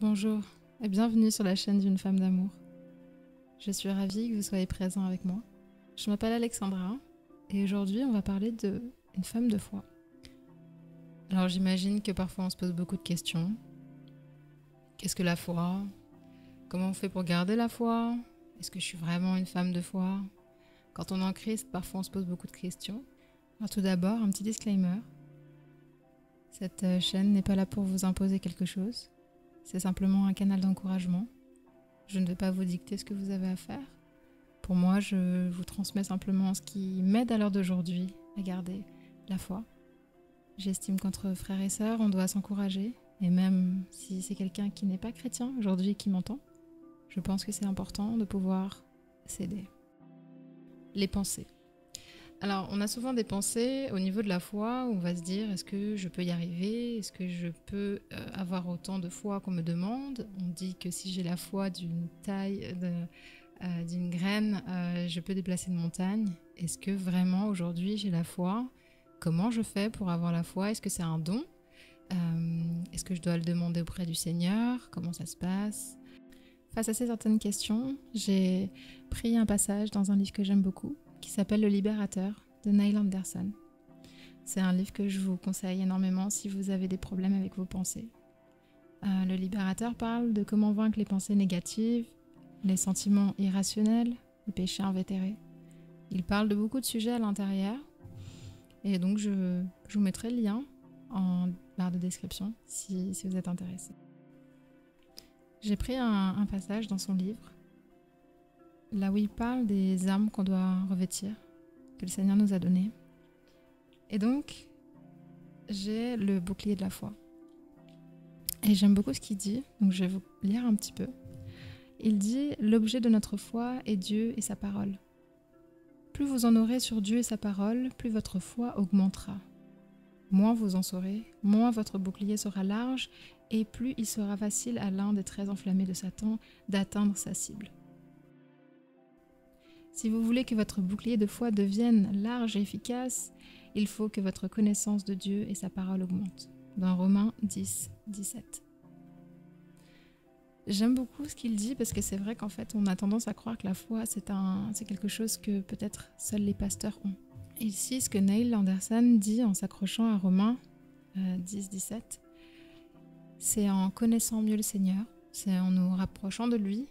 Bonjour et bienvenue sur la chaîne d'une femme d'amour. Je suis ravie que vous soyez présents avec moi. Je m'appelle Alexandra et aujourd'hui on va parler d'une femme de foi. Alors j'imagine que parfois on se pose beaucoup de questions. Qu'est-ce que la foi? Comment on fait pour garder la foi? Est-ce que je suis vraiment une femme de foi? Quand on est en Christ, parfois on se pose beaucoup de questions. Alors tout d'abord, un petit disclaimer. Cette chaîne n'est pas là pour vous imposer quelque chose. C'est simplement un canal d'encouragement. Je ne vais pas vous dicter ce que vous avez à faire. Pour moi, je vous transmets simplement ce qui m'aide à l'heure d'aujourd'hui à garder la foi. J'estime qu'entre frères et sœurs, on doit s'encourager. Et même si c'est quelqu'un qui n'est pas chrétien aujourd'hui qui m'entend, je pense que c'est important de pouvoir s'aider. Les pensées. Alors, on a souvent des pensées au niveau de la foi où on va se dire, est-ce que je peux y arriver? Est-ce que je peux avoir autant de foi qu'on me demande? On dit que si j'ai la foi d'une taille, d'une graine, je peux déplacer une montagne. Est-ce que vraiment aujourd'hui j'ai la foi? Comment je fais pour avoir la foi? Est-ce que c'est un don? Est-ce que je dois le demander auprès du Seigneur? Comment ça se passe? Face à ces certaines questions, j'ai pris un passage dans un livre que j'aime beaucoup, qui s'appelle Le Libérateur de Neil Anderson. C'est un livre que je vous conseille énormément si vous avez des problèmes avec vos pensées. Le Libérateur parle de comment vaincre les pensées négatives, les sentiments irrationnels, les péchés invétérés. Il parle de beaucoup de sujets à l'intérieur et donc je vous mettrai le lien en barre de description si vous êtes intéressé. J'ai pris un passage dans son livre là où il parle des armes qu'on doit revêtir, que le Seigneur nous a données. Et donc, j'ai le bouclier de la foi. Et j'aime beaucoup ce qu'il dit, donc je vais vous lire un petit peu. Il dit « L'objet de notre foi est Dieu et sa parole. Plus vous en aurez sur Dieu et sa parole, plus votre foi augmentera. Moins vous en saurez, moins votre bouclier sera large et plus il sera facile à l'un des traits enflammés de Satan d'atteindre sa cible. » Si vous voulez que votre bouclier de foi devienne large et efficace, il faut que votre connaissance de Dieu et sa parole augmente. Dans Romains 10, 17. J'aime beaucoup ce qu'il dit parce que c'est vrai qu'en fait, on a tendance à croire que la foi, c'est quelque chose que peut-être seuls les pasteurs ont. Et ici, ce que Neil Anderson dit en s'accrochant à Romains 10, 17, c'est en connaissant mieux le Seigneur, c'est en nous rapprochant de lui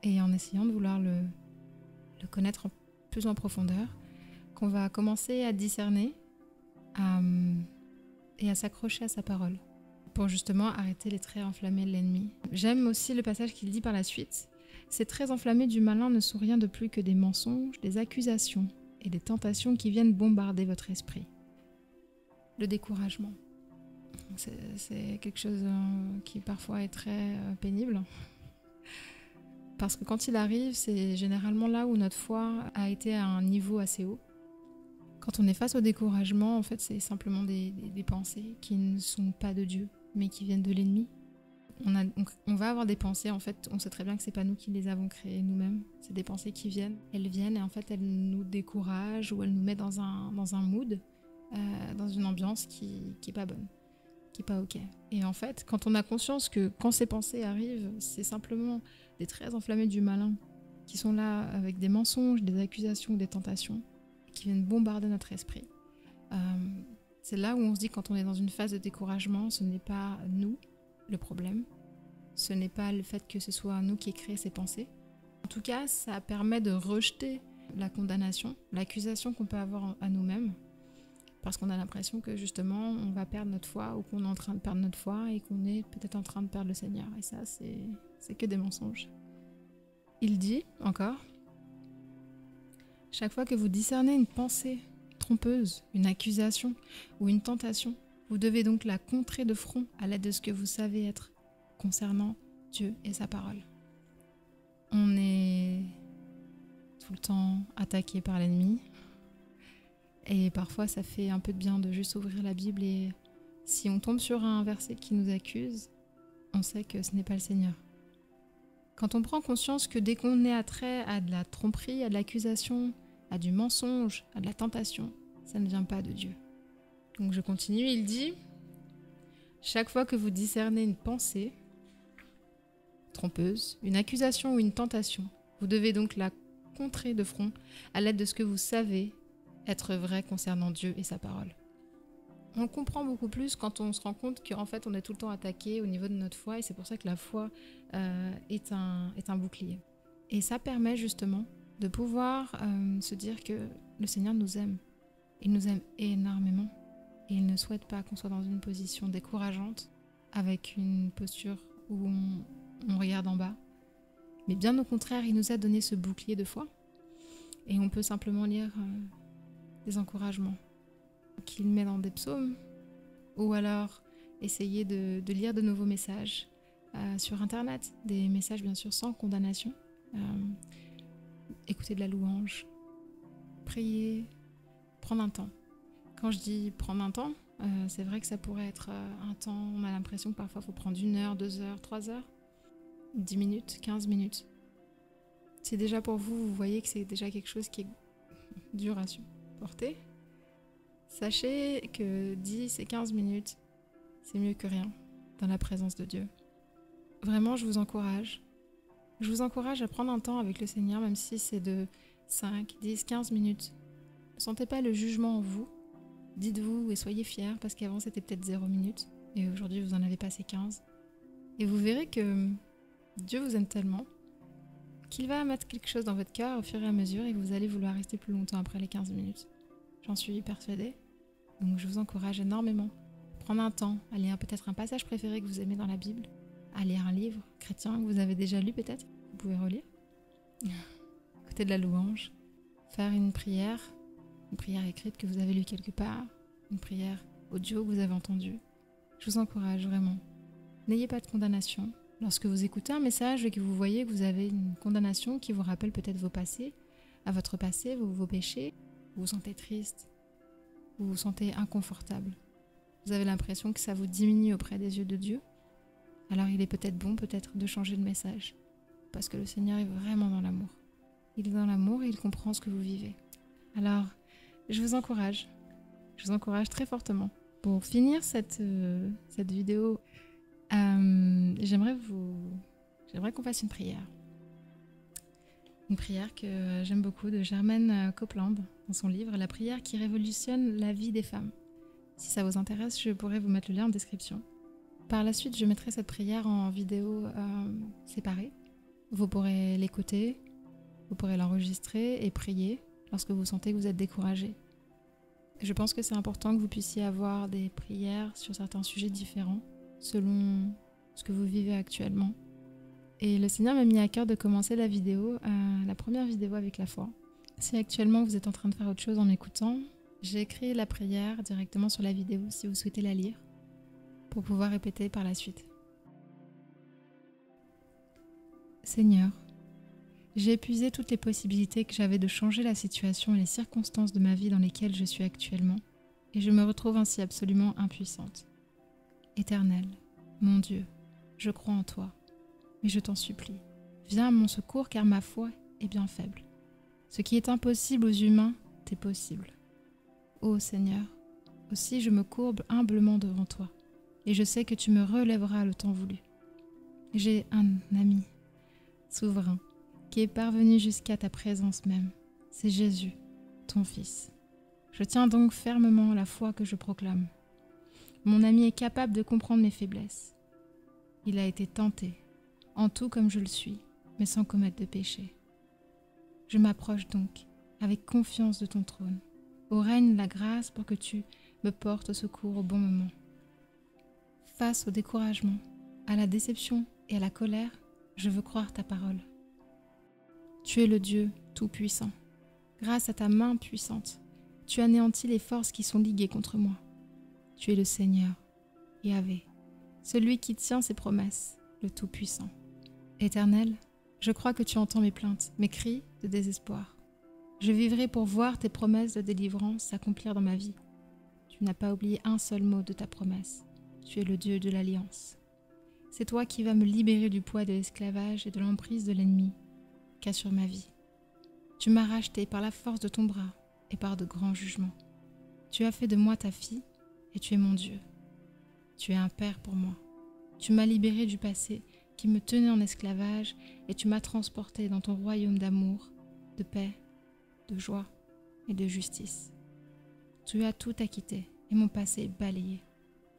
et en essayant de vouloir le connaître plus en profondeur, qu'on va commencer à discerner et à s'accrocher à sa parole pour justement arrêter les traits enflammés de l'ennemi. J'aime aussi le passage qu'il dit par la suite. Ces traits enflammés du malin ne sont rien de plus que des mensonges, des accusations et des tentations qui viennent bombarder votre esprit. Le découragement. C'est quelque chose qui parfois est très pénible. Parce que quand il arrive, c'est généralement là où notre foi a été à un niveau assez haut. Quand on est face au découragement, en fait, c'est simplement des pensées qui ne sont pas de Dieu, mais qui viennent de l'ennemi. On va avoir des pensées, en fait, on sait très bien que c'est pas nous qui les avons créées nous-mêmes. C'est des pensées qui viennent. Elles viennent et en fait, elles nous découragent ou elles nous mettent dans un mood, dans une ambiance qui est pas bonne, qui est pas ok. Et en fait, quand on a conscience que quand ces pensées arrivent, c'est simplement des traits enflammés du malin qui sont là avec des mensonges, des accusations, des tentations, qui viennent bombarder notre esprit. C'est là où on se dit quand on est dans une phase de découragement, ce n'est pas nous le problème, ce n'est pas le fait que ce soit nous qui ait créé ces pensées. En tout cas, ça permet de rejeter la condamnation, l'accusation qu'on peut avoir à nous-mêmes, parce qu'on a l'impression que justement on va perdre notre foi ou qu'on est en train de perdre notre foi et qu'on est peut-être en train de perdre le Seigneur. Et ça, c'est que des mensonges. Il dit encore, chaque fois que vous discernez une pensée trompeuse, une accusation ou une tentation, vous devez donc la contrer de front à l'aide de ce que vous savez être concernant Dieu et sa parole. On est tout le temps attaqué par l'ennemi et parfois ça fait un peu de bien de juste ouvrir la Bible et si on tombe sur un verset qui nous accuse, on sait que ce n'est pas le Seigneur. Quand on prend conscience que dès qu'on est attrait à de la tromperie, à de l'accusation, à du mensonge, à de la tentation, ça ne vient pas de Dieu. Donc je continue, il dit « Chaque fois que vous discernez une pensée, trompeuse, une accusation ou une tentation. Vous devez donc la contrer de front à l'aide de ce que vous savez être vrai concernant Dieu et sa parole. On comprend beaucoup plus quand on se rend compte qu'en fait on est tout le temps attaqué au niveau de notre foi et c'est pour ça que la foi est un bouclier. Et ça permet justement de pouvoir se dire que le Seigneur nous aime. Il nous aime énormément et il ne souhaite pas qu'on soit dans une position décourageante avec une posture où on regarde en bas. Mais bien au contraire, il nous a donné ce bouclier de foi et on peut simplement lire des encouragements qu'il met dans des psaumes ou alors essayer de lire de nouveaux messages sur internet, des messages bien sûr sans condamnation, écouter de la louange, prier, prendre un temps. Quand je dis prendre un temps, c'est vrai que ça pourrait être un temps, on a l'impression que parfois il faut prendre 1 heure, 2 heures, 3 heures, 10 minutes, 15 minutes. C'est déjà pour vous, vous voyez que c'est déjà quelque chose qui est dur à supporter. Sachez que 10 et 15 minutes, c'est mieux que rien dans la présence de Dieu. Vraiment, je vous encourage. Je vous encourage à prendre un temps avec le Seigneur, même si c'est de 5, 10, 15 minutes. Ne sentez pas le jugement en vous. Dites-vous et soyez fiers, parce qu'avant c'était peut-être 0 minutes, et aujourd'hui vous en avez passé 15. Et vous verrez que Dieu vous aime tellement qu'il va mettre quelque chose dans votre cœur au fur et à mesure, et vous allez vouloir rester plus longtemps après les 15 minutes. J'en suis persuadée. Donc je vous encourage énormément. Prendre un temps, à lire peut-être un passage préféré que vous aimez dans la Bible, à lire un livre chrétien que vous avez déjà lu peut-être, vous pouvez relire. Écouter de la louange, faire une prière écrite que vous avez lue quelque part, une prière audio que vous avez entendue. Je vous encourage vraiment. N'ayez pas de condamnation. Lorsque vous écoutez un message et que vous voyez que vous avez une condamnation qui vous rappelle peut-être vos passés, à votre passé, vos péchés, vous vous sentez triste, vous vous sentez inconfortable, vous avez l'impression que ça vous diminue auprès des yeux de Dieu, alors il est peut-être bon de changer de message, parce que le Seigneur est vraiment dans l'amour. Il est dans l'amour et il comprend ce que vous vivez. Alors, je vous encourage très fortement. Pour finir cette vidéo, j'aimerais qu'on fasse une prière. Une prière que j'aime beaucoup de Germaine Copeland dans son livre « La prière qui révolutionne la vie des femmes ». Si ça vous intéresse, je pourrais vous mettre le lien en description. Par la suite, je mettrai cette prière en vidéo séparée. Vous pourrez l'écouter, vous pourrez l'enregistrer et prier lorsque vous sentez que vous êtes découragé. Je pense que c'est important que vous puissiez avoir des prières sur certains sujets différents selon ce que vous vivez actuellement. Et le Seigneur m'a mis à cœur de commencer la première vidéo avec la foi. Si actuellement vous êtes en train de faire autre chose en m'écoutant, j'ai écrit la prière directement sur la vidéo si vous souhaitez la lire, pour pouvoir répéter par la suite. Seigneur, j'ai épuisé toutes les possibilités que j'avais de changer la situation et les circonstances de ma vie dans lesquelles je suis actuellement, et je me retrouve ainsi absolument impuissante. Éternel, mon Dieu, je crois en toi, mais je t'en supplie, viens à mon secours car ma foi est bien faible. Ce qui est impossible aux humains t'est possible. Ô Seigneur, aussi je me courbe humblement devant toi, et je sais que tu me relèveras le temps voulu. J'ai un ami souverain qui est parvenu jusqu'à ta présence même. C'est Jésus, ton Fils. Je tiens donc fermement la foi que je proclame. Mon ami est capable de comprendre mes faiblesses. Il a été tenté, en tout comme je le suis, mais sans commettre de péché. Je m'approche donc, avec confiance de ton trône, où règne la grâce pour que tu me portes au secours au bon moment. Face au découragement, à la déception et à la colère, je veux croire ta parole. Tu es le Dieu tout-puissant. Grâce à ta main puissante, tu anéantis les forces qui sont liguées contre moi. Tu es le Seigneur, Yahvé, celui qui tient ses promesses, le Tout-Puissant. Éternel, je crois que tu entends mes plaintes, mes cris de désespoir. Je vivrai pour voir tes promesses de délivrance s'accomplir dans ma vie. Tu n'as pas oublié un seul mot de ta promesse. Tu es le Dieu de l'Alliance. C'est toi qui vas me libérer du poids de l'esclavage et de l'emprise de l'ennemi qu'a sur ma vie. Tu m'as racheté par la force de ton bras et par de grands jugements. Tu as fait de moi ta fille et tu es mon Dieu. Tu es un père pour moi. Tu m'as libéré du passé qui me tenait en esclavage et tu m'as transporté dans ton royaume d'amour, de paix, de joie et de justice. Tu as tout acquitté et mon passé balayé.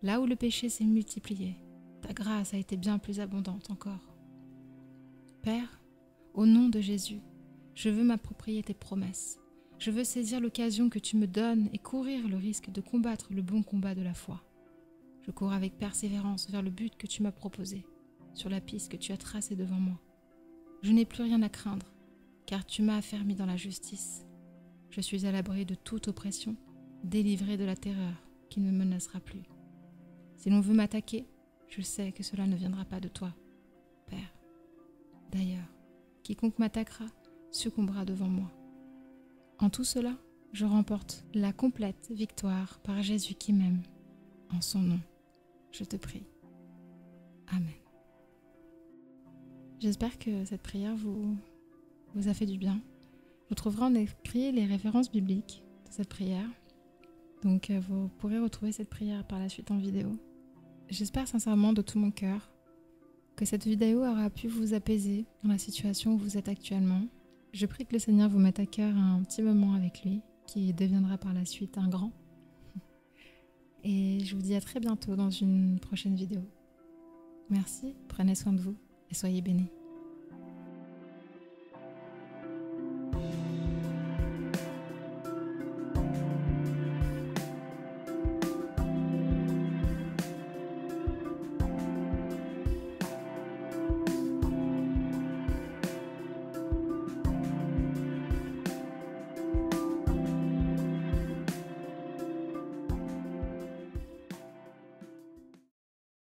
Là où le péché s'est multiplié, ta grâce a été bien plus abondante encore. Père, au nom de Jésus, je veux m'approprier tes promesses. Je veux saisir l'occasion que tu me donnes et courir le risque de combattre le bon combat de la foi. Je cours avec persévérance vers le but que tu m'as proposé, sur la piste que tu as tracée devant moi. Je n'ai plus rien à craindre, car tu m'as affermi dans la justice. Je suis à l'abri de toute oppression, délivré de la terreur qui ne me menacera plus. Si l'on veut m'attaquer, je sais que cela ne viendra pas de toi, Père. D'ailleurs, quiconque m'attaquera succombera devant moi. En tout cela, je remporte la complète victoire par Jésus qui m'aime. En son nom, je te prie. Amen. J'espère que cette prière vous a fait du bien. Vous trouverez en écrit les références bibliques de cette prière. Donc vous pourrez retrouver cette prière par la suite en vidéo. J'espère sincèrement de tout mon cœur que cette vidéo aura pu vous apaiser dans la situation où vous êtes actuellement. Je prie que le Seigneur vous mette à cœur un petit moment avec lui, qui deviendra par la suite un grand. Et je vous dis à très bientôt dans une prochaine vidéo. Merci, prenez soin de vous et soyez bénis.